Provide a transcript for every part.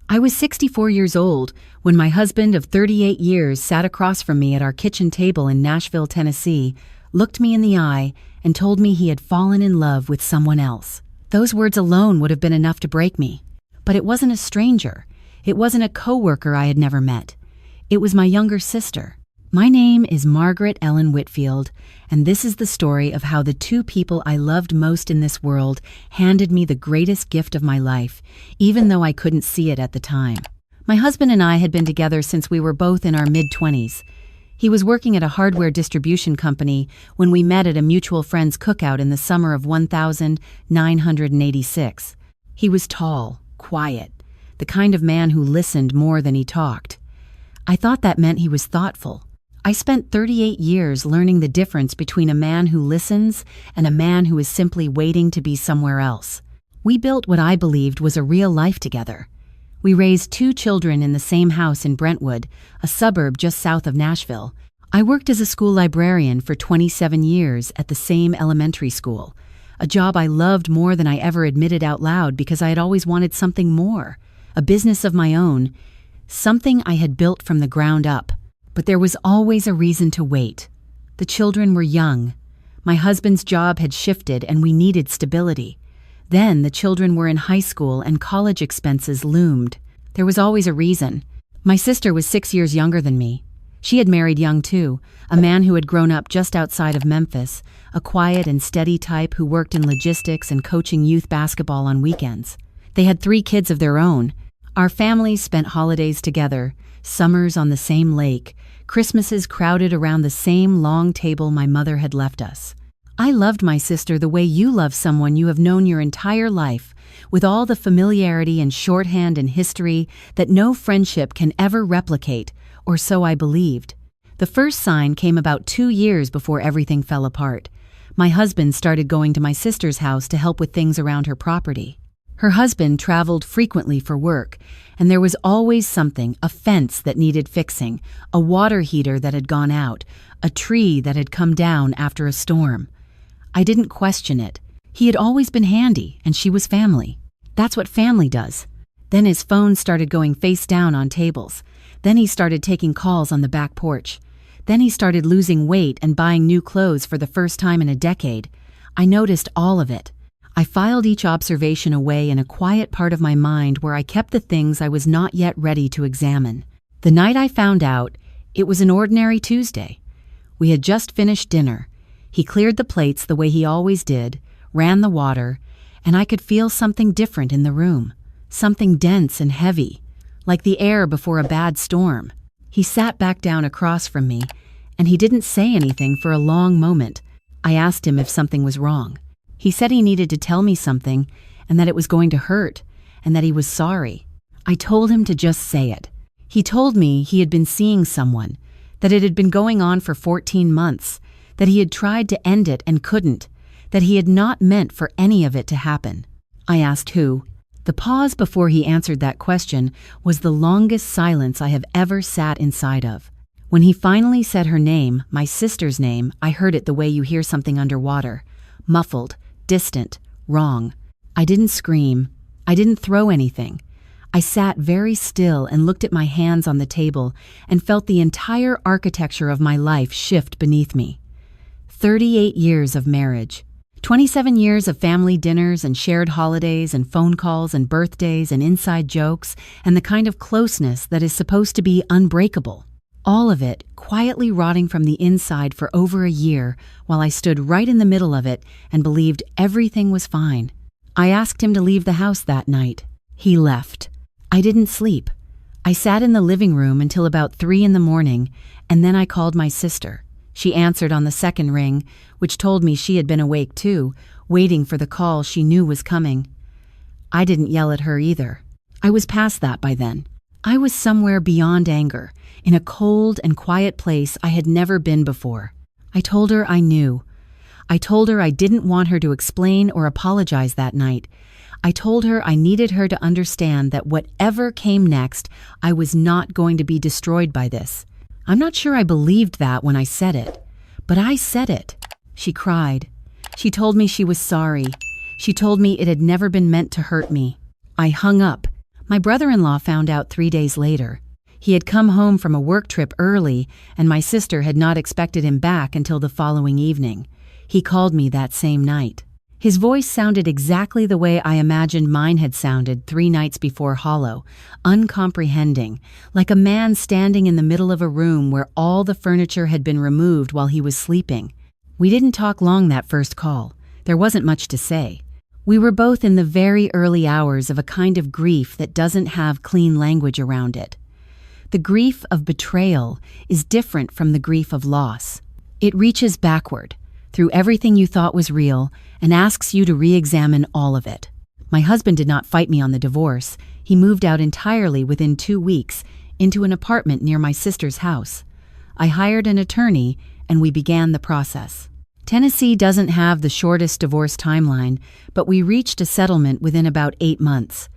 I was 64 years old when my husband of 38 years sat across from me at our kitchen table in Nashville, Tennessee, looked me in the eye, and told me he had fallen in love with someone else. Those words alone would have been enough to break me. But it wasn't a stranger. It wasn't a coworker I had never met. It was my younger sister. My name is Margaret Ellen Whitfield, and this is the story of how the two people I loved most in this world handed me the greatest gift of my life, even though I couldn't see it at the time. My husband and I had been together since we were both in our mid-20s. He was working at a hardware distribution company when we met at a mutual friend's cookout in the summer of 1986. He was tall, quiet, the kind of man who listened more than he talked. I thought that meant he was thoughtful. I spent 38 years learning the difference between a man who listens and a man who is simply waiting to be somewhere else. We built what I believed was a real life together. We raised 2 children in the same house in Brentwood, a suburb just south of Nashville. I worked as a school librarian for 27 years at the same elementary school, a job I loved more than I ever admitted out loud because I had always wanted something more, a business of my own, something I had built from the ground up. But there was always a reason to wait. The children were young. My husband's job had shifted and we needed stability. Then the children were in high school and college expenses loomed. There was always a reason. My sister was 6 years younger than me. She had married young too, a man who had grown up just outside of Memphis, a quiet and steady type who worked in logistics and coaching youth basketball on weekends. They had 3 kids of their own. Our families spent holidays together, summers on the same lake, Christmases crowded around the same long table my mother had left us. I loved my sister the way you love someone you have known your entire life, with all the familiarity and shorthand and history that no friendship can ever replicate, or so I believed. The first sign came about 2 years before everything fell apart. My husband started going to my sister's house to help with things around her property. Her husband traveled frequently for work, and there was always something, a fence that needed fixing, a water heater that had gone out, a tree that had come down after a storm. I didn't question it. He had always been handy, and she was family. That's what family does. Then his phone started going face down on tables. Then he started taking calls on the back porch. Then he started losing weight and buying new clothes for the first time in a decade. I noticed all of it. I filed each observation away in a quiet part of my mind where I kept the things I was not yet ready to examine. The night I found out, it was an ordinary Tuesday. We had just finished dinner. He cleared the plates the way he always did, ran the water, and I could feel something different in the room, something dense and heavy, like the air before a bad storm. He sat back down across from me, and he didn't say anything for a long moment. I asked him if something was wrong. He said he needed to tell me something, and that it was going to hurt, and that he was sorry. I told him to just say it. He told me he had been seeing someone, that it had been going on for 14 months, that he had tried to end it and couldn't, that he had not meant for any of it to happen. I asked who. The pause before he answered that question was the longest silence I have ever sat inside of. When he finally said her name, my sister's name, I heard it the way you hear something underwater, muffled, distant, wrong. I didn't scream. I didn't throw anything. I sat very still and looked at my hands on the table and felt the entire architecture of my life shift beneath me. 38 years of marriage. 27 years of family dinners and shared holidays and phone calls and birthdays and inside jokes and the kind of closeness that is supposed to be unbreakable. All of it quietly rotting from the inside for over a year while I stood right in the middle of it and believed everything was fine. I asked him to leave the house that night. He left. I didn't sleep. I sat in the living room until about 3 in the morning, and then I called my sister. She answered on the second ring, which told me she had been awake too, waiting for the call she knew was coming. I didn't yell at her either. I was past that by then. I was somewhere beyond anger, in a cold and quiet place I had never been before. I told her I knew. I told her I didn't want her to explain or apologize that night. I told her I needed her to understand that whatever came next, I was not going to be destroyed by this. I'm not sure I believed that when I said it, but I said it. She cried. She told me she was sorry. She told me it had never been meant to hurt me. I hung up. My brother-in-law found out 3 days later. He had come home from a work trip early, and my sister had not expected him back until the following evening. He called me that same night. His voice sounded exactly the way I imagined mine had sounded 3 nights before, hollow, uncomprehending, like a man standing in the middle of a room where all the furniture had been removed while he was sleeping. We didn't talk long that first call. There wasn't much to say. We were both in the very early hours of a kind of grief that doesn't have clean language around it. The grief of betrayal is different from the grief of loss. It reaches backward, through everything you thought was real, and asks you to re-examine all of it. My husband did not fight me on the divorce. He moved out entirely within 2 weeks into an apartment near my sister's house. I hired an attorney, and we began the process. Tennessee doesn't have the shortest divorce timeline, but we reached a settlement within about 8 months.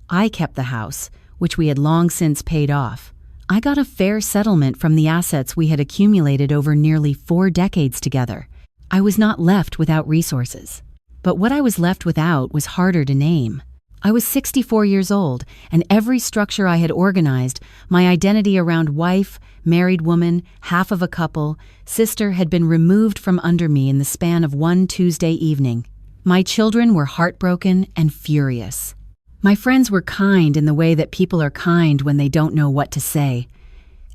I kept the house, which we had long since paid off. I got a fair settlement from the assets we had accumulated over nearly 4 decades together. I was not left without resources. But what I was left without was harder to name. I was 64 years old, and every structure I had organized, my identity around wife, married woman, half of a couple, sister, had been removed from under me in the span of one Tuesday evening. My children were heartbroken and furious. My friends were kind in the way that people are kind when they don't know what to say.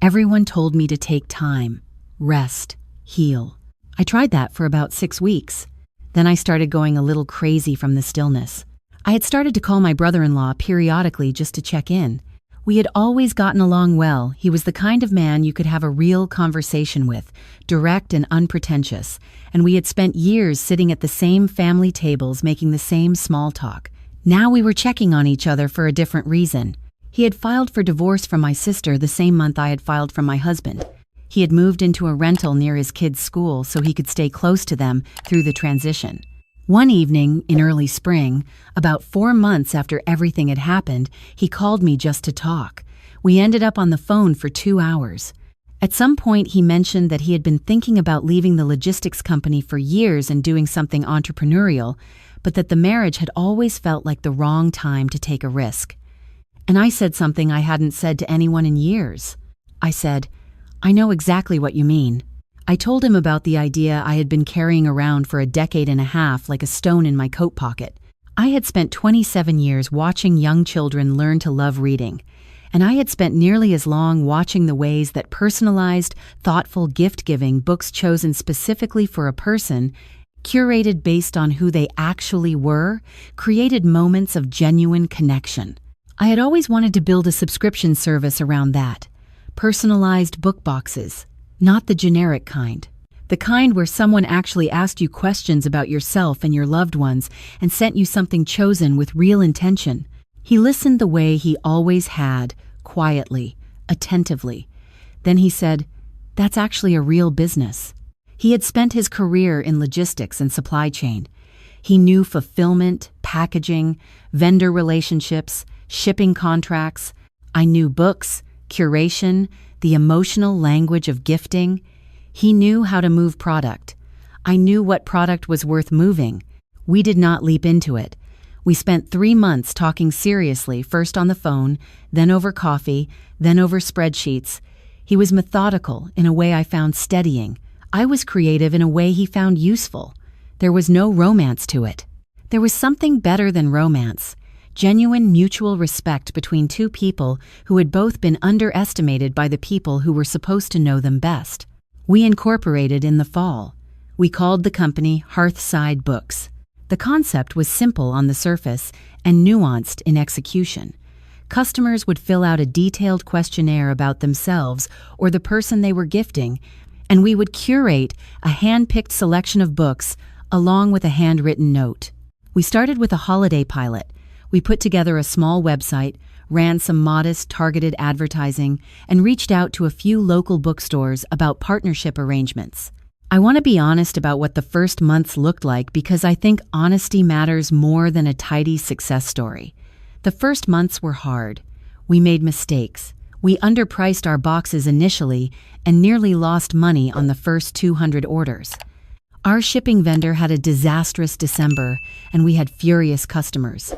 Everyone told me to take time, rest, heal. I tried that for about 6 weeks. Then I started going a little crazy from the stillness. I had started to call my brother-in-law periodically just to check in. We had always gotten along well. He was the kind of man you could have a real conversation with, direct and unpretentious, and we had spent years sitting at the same family tables making the same small talk. Now we were checking on each other for a different reason. He had filed for divorce from my sister the same month I had filed from my husband. He had moved into a rental near his kids' school so he could stay close to them through the transition. One evening in early spring, about 4 months after everything had happened, he called me just to talk. We ended up on the phone for 2 hours. At some point, he mentioned that he had been thinking about leaving the logistics company for years and doing something entrepreneurial, but that the marriage had always felt like the wrong time to take a risk. And I said something I hadn't said to anyone in years. I said, "I know exactly what you mean." I told him about the idea I had been carrying around for a decade and a half like a stone in my coat pocket. I had spent 27 years watching young children learn to love reading, and I had spent nearly as long watching the ways that personalized, thoughtful, gift-giving books chosen specifically for a person, curated based on who they actually were, created moments of genuine connection. I had always wanted to build a subscription service around that. Personalized book boxes. Not the generic kind. The kind where someone actually asked you questions about yourself and your loved ones and sent you something chosen with real intention. He listened the way he always had, quietly, attentively. Then he said, "That's actually a real business." He had spent his career in logistics and supply chain. He knew fulfillment, packaging, vendor relationships, shipping contracts. I knew books, curation, the emotional language of gifting. He knew how to move product. I knew what product was worth moving. We did not leap into it. We spent 3 months talking seriously, first on the phone, then over coffee, then over spreadsheets. He was methodical in a way I found steadying. I was creative in a way he found useful. There was no romance to it. There was something better than romance. Genuine mutual respect between two people who had both been underestimated by the people who were supposed to know them best. We incorporated in the fall. We called the company Hearthside Books. The concept was simple on the surface and nuanced in execution. Customers would fill out a detailed questionnaire about themselves or the person they were gifting, and we would curate a hand-picked selection of books along with a handwritten note. We started with a holiday pilot. We put together a small website, ran some modest targeted advertising, and reached out to a few local bookstores about partnership arrangements. I want to be honest about what the first months looked like because I think honesty matters more than a tidy success story. The first months were hard. We made mistakes. We underpriced our boxes initially and nearly lost money on the first 200 orders. Our shipping vendor had a disastrous December, and we had furious customers.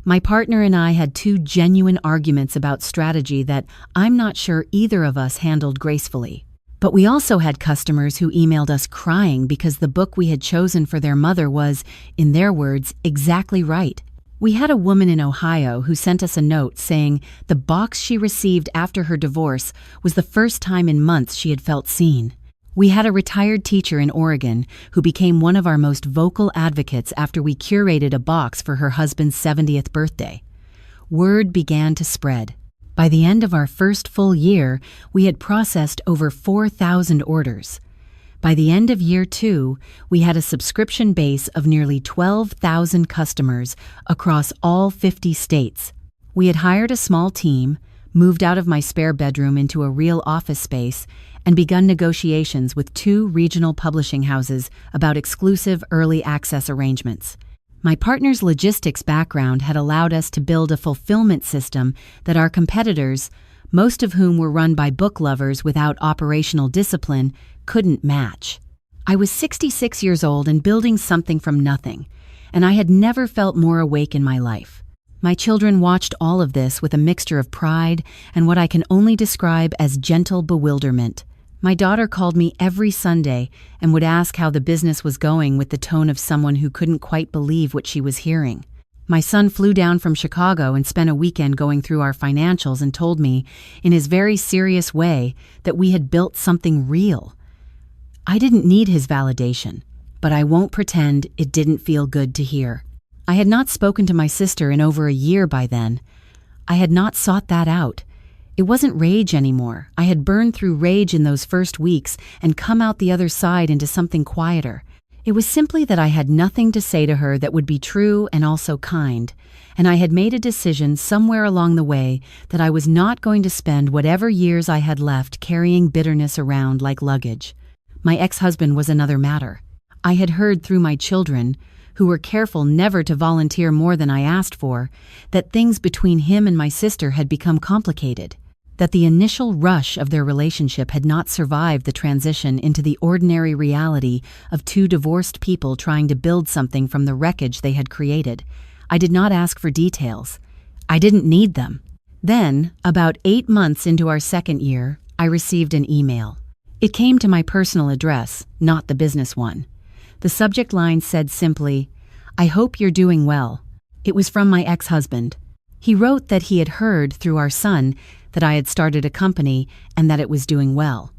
My partner and I had two genuine arguments about strategy that I'm not sure either of us handled gracefully. But we also had customers who emailed us crying because the book we had chosen for their mother was, in their words, exactly right. We had a woman in Ohio who sent us a note saying the box she received after her divorce was the first time in months she had felt seen. We had a retired teacher in Oregon who became one of our most vocal advocates after we curated a box for her husband's 70th birthday. Word began to spread. By the end of our first full year, we had processed over 4,000 orders. By the end of year 2, we had a subscription base of nearly 12,000 customers across all 50 states. We had hired a small team, moved out of my spare bedroom into a real office space, and begun negotiations with 2 regional publishing houses about exclusive early access arrangements. My partner's logistics background had allowed us to build a fulfillment system that our competitors, most of whom were run by book lovers without operational discipline, couldn't match. I was 66 years old and building something from nothing, and I had never felt more awake in my life. My children watched all of this with a mixture of pride and what I can only describe as gentle bewilderment. My daughter called me every Sunday and would ask how the business was going with the tone of someone who couldn't quite believe what she was hearing. My son flew down from Chicago and spent a weekend going through our financials and told me, in his very serious way, that we had built something real. I didn't need his validation, but I won't pretend it didn't feel good to hear. I had not spoken to my sister in over a year by then. I had not sought that out. It wasn't rage anymore. I had burned through rage in those first weeks and come out the other side into something quieter. It was simply that I had nothing to say to her that would be true and also kind, and I had made a decision somewhere along the way that I was not going to spend whatever years I had left carrying bitterness around like luggage. My ex-husband was another matter. I had heard through my children, who were careful never to volunteer more than I asked for, that things between him and my sister had become complicated. That the initial rush of their relationship had not survived the transition into the ordinary reality of 2 divorced people trying to build something from the wreckage they had created. I did not ask for details. I didn't need them. Then, about 8 months into our second year, I received an email. It came to my personal address, not the business one. The subject line said simply, "I hope you're doing well." It was from my ex-husband. He wrote that he had heard through our son that I had started a company and that it was doing well.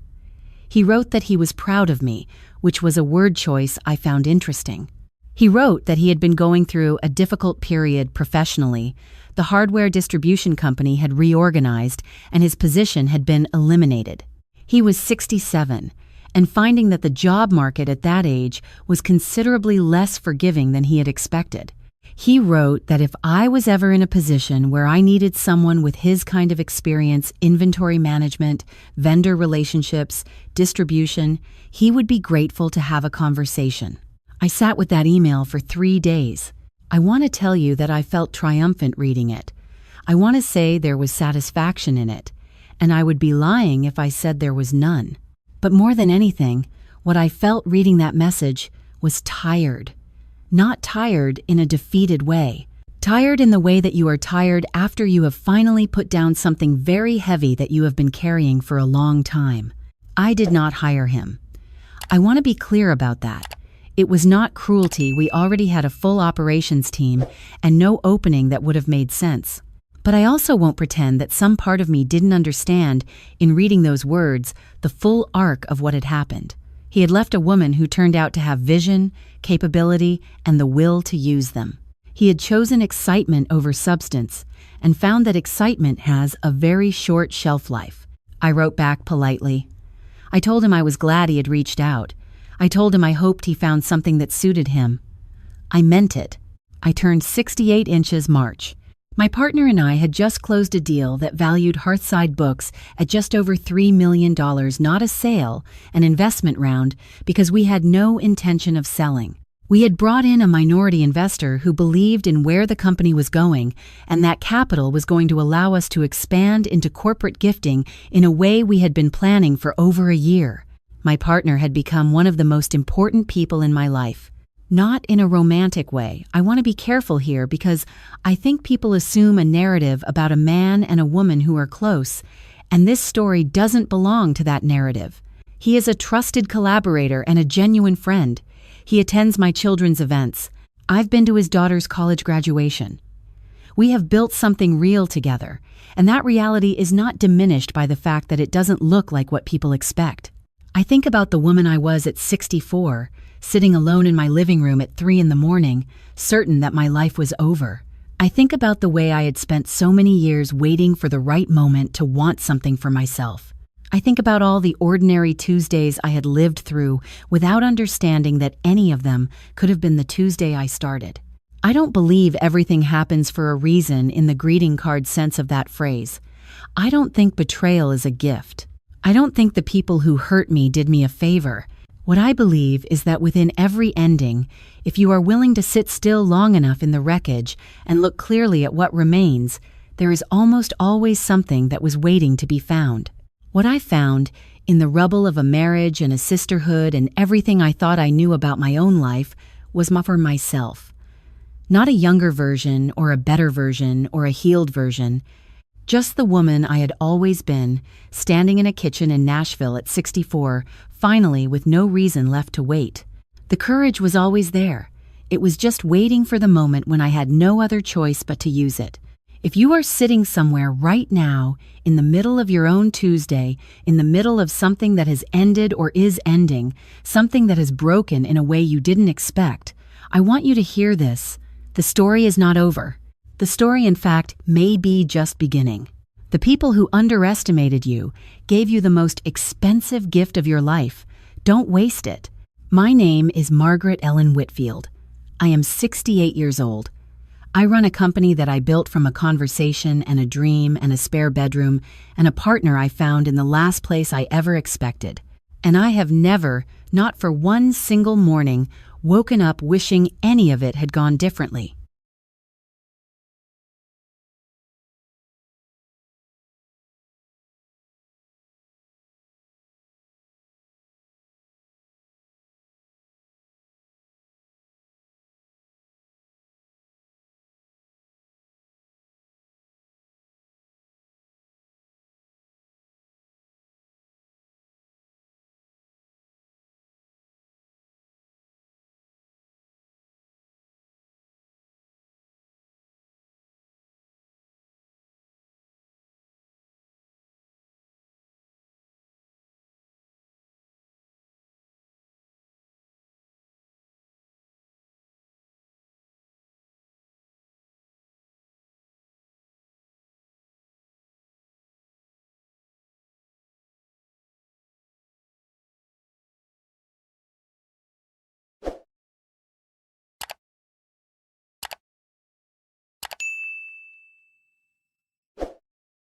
He wrote that he was proud of me, which was a word choice I found interesting. He wrote that he had been going through a difficult period professionally. The hardware distribution company had reorganized and his position had been eliminated. He was 67, and finding that the job market at that age was considerably less forgiving than he had expected. He wrote that if I was ever in a position where I needed someone with his kind of experience, inventory management, vendor relationships, distribution, he would be grateful to have a conversation. I sat with that email for 3 days. I want to tell you that I felt triumphant reading it. I want to say there was satisfaction in it, and I would be lying if I said there was none. But more than anything, what I felt reading that message was tired. Not tired in a defeated way. Tired in the way that you are tired after you have finally put down something very heavy that you have been carrying for a long time. I did not hire him. I want to be clear about that. It was not cruelty. We already had a full operations team and no opening that would have made sense. But I also won't pretend that some part of me didn't understand, in reading those words, the full arc of what had happened. He had left a woman who turned out to have vision, capability, and the will to use them. He had chosen excitement over substance and found that excitement has a very short shelf life. I wrote back politely. I told him I was glad he had reached out. I told him I hoped he found something that suited him. I meant it. I turned 68 inches March. My partner and I had just closed a deal that valued Hearthside Books at just over $3 million, not a sale, an investment round, because we had no intention of selling. We had brought in a minority investor who believed in where the company was going, and that capital was going to allow us to expand into corporate gifting in a way we had been planning for over a year. My partner had become one of the most important people in my life. Not in a romantic way. I want to be careful here because I think people assume a narrative about a man and a woman who are close, and this story doesn't belong to that narrative. He is a trusted collaborator and a genuine friend. He attends my children's events. I've been to his daughter's college graduation. We have built something real together, and that reality is not diminished by the fact that it doesn't look like what people expect. I think about the woman I was at 64, sitting alone in my living room at 3 in the morning, certain that my life was over. I think about the way I had spent so many years waiting for the right moment to want something for myself. I think about all the ordinary Tuesdays I had lived through without understanding that any of them could have been the Tuesday I started. I don't believe everything happens for a reason in the greeting card sense of that phrase. I don't think betrayal is a gift. I don't think the people who hurt me did me a favor. What I believe is that within every ending, if you are willing to sit still long enough in the wreckage and look clearly at what remains, there is almost always something that was waiting to be found. What I found, in the rubble of a marriage and a sisterhood and everything I thought I knew about my own life, was for myself. Not a younger version or a better version or a healed version, just the woman I had always been, standing in a kitchen in Nashville at 64, finally with no reason left to wait. The courage was always there. It was just waiting for the moment when I had no other choice but to use it. If you are sitting somewhere right now, in the middle of your own Tuesday, in the middle of something that has ended or is ending, something that has broken in a way you didn't expect, I want you to hear this. The story is not over. The story, in fact, may be just beginning. The people who underestimated you gave you the most expensive gift of your life. Don't waste it. My name is Margaret Ellen Whitfield. I am 68 years old. I run a company that I built from a conversation and a dream and a spare bedroom and a partner I found in the last place I ever expected. And I have never, not for one single morning, woken up wishing any of it had gone differently.